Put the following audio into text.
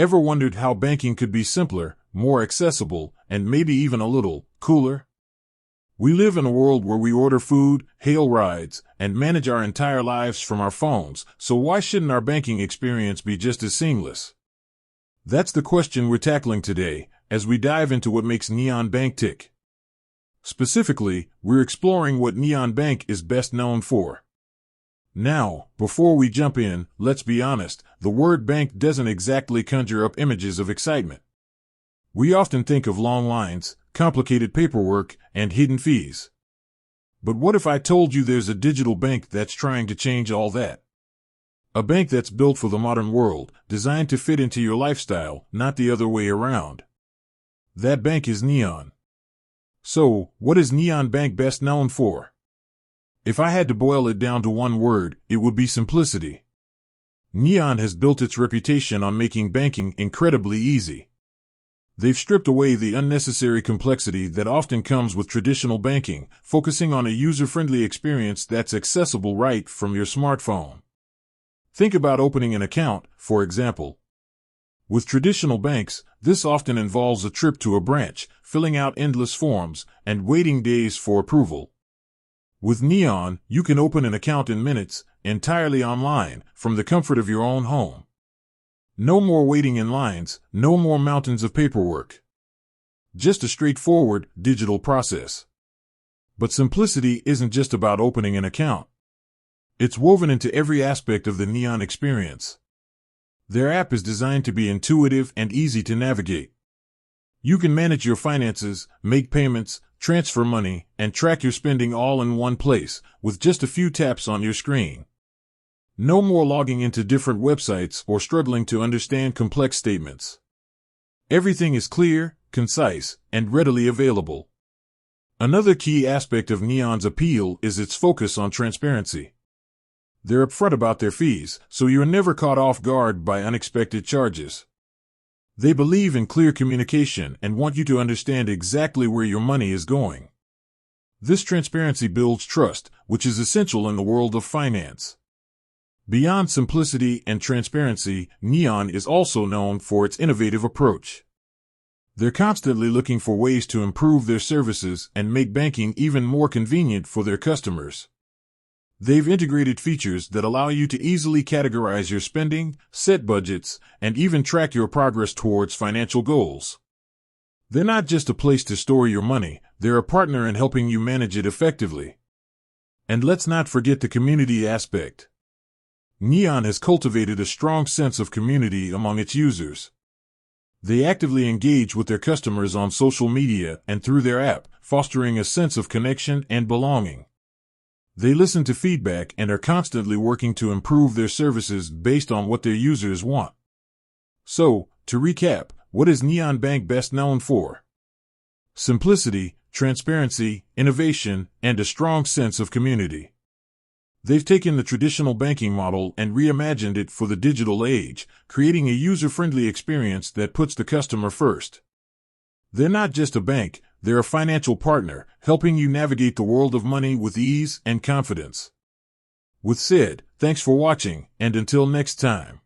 Ever wondered how banking could be simpler, more accessible, and maybe even a little cooler? We live in a world where we order food, hail rides, and manage our entire lives from our phones, so why shouldn't our banking experience be just as seamless? That's the question we're tackling today, as we dive into what makes Neon Bank tick. Specifically, we're exploring what Neon Bank is best known for. Now, before we jump in, let's be honest, the word bank doesn't exactly conjure up images of excitement. We often think of long lines, complicated paperwork, and hidden fees. But what if I told you there's a digital bank that's trying to change all that? A bank that's built for the modern world, designed to fit into your lifestyle, not the other way around. That bank is Neon. So, what is Neon Bank best known for? If I had to boil it down to one word, it would be simplicity. Neon has built its reputation on making banking incredibly easy. They've stripped away the unnecessary complexity that often comes with traditional banking, focusing on a user-friendly experience that's accessible right from your smartphone. Think about opening an account, for example. With traditional banks, this often involves a trip to a branch, filling out endless forms, and waiting days for approval. With Neon, you can open an account in minutes, entirely online, from the comfort of your own home. No more waiting in lines, no more mountains of paperwork. Just a straightforward, digital process. But simplicity isn't just about opening an account. It's woven into every aspect of the Neon experience. Their app is designed to be intuitive and easy to navigate. You can manage your finances, make payments, transfer money, and track your spending all in one place, with just a few taps on your screen. No more logging into different websites or struggling to understand complex statements. Everything is clear, concise, and readily available. Another key aspect of Neon's appeal is its focus on transparency. They're upfront about their fees, so you're never caught off guard by unexpected charges. They believe in clear communication and want you to understand exactly where your money is going. This transparency builds trust, which is essential in the world of finance. Beyond simplicity and transparency, Neon is also known for its innovative approach. They're constantly looking for ways to improve their services and make banking even more convenient for their customers. They've integrated features that allow you to easily categorize your spending, set budgets, and even track your progress towards financial goals. They're not just a place to store your money, they're a partner in helping you manage it effectively. And let's not forget the community aspect. Neon has cultivated a strong sense of community among its users. They actively engage with their customers on social media and through their app, fostering a sense of connection and belonging. They listen to feedback and are constantly working to improve their services based on what their users want. So, to recap, what is Neon Bank best known for? Simplicity, transparency, innovation, and a strong sense of community. They've taken the traditional banking model and reimagined it for the digital age, creating a user-friendly experience that puts the customer first. They're not just a bank, they're a financial partner, helping you navigate the world of money with ease and confidence. With said, thanks for watching, and until next time.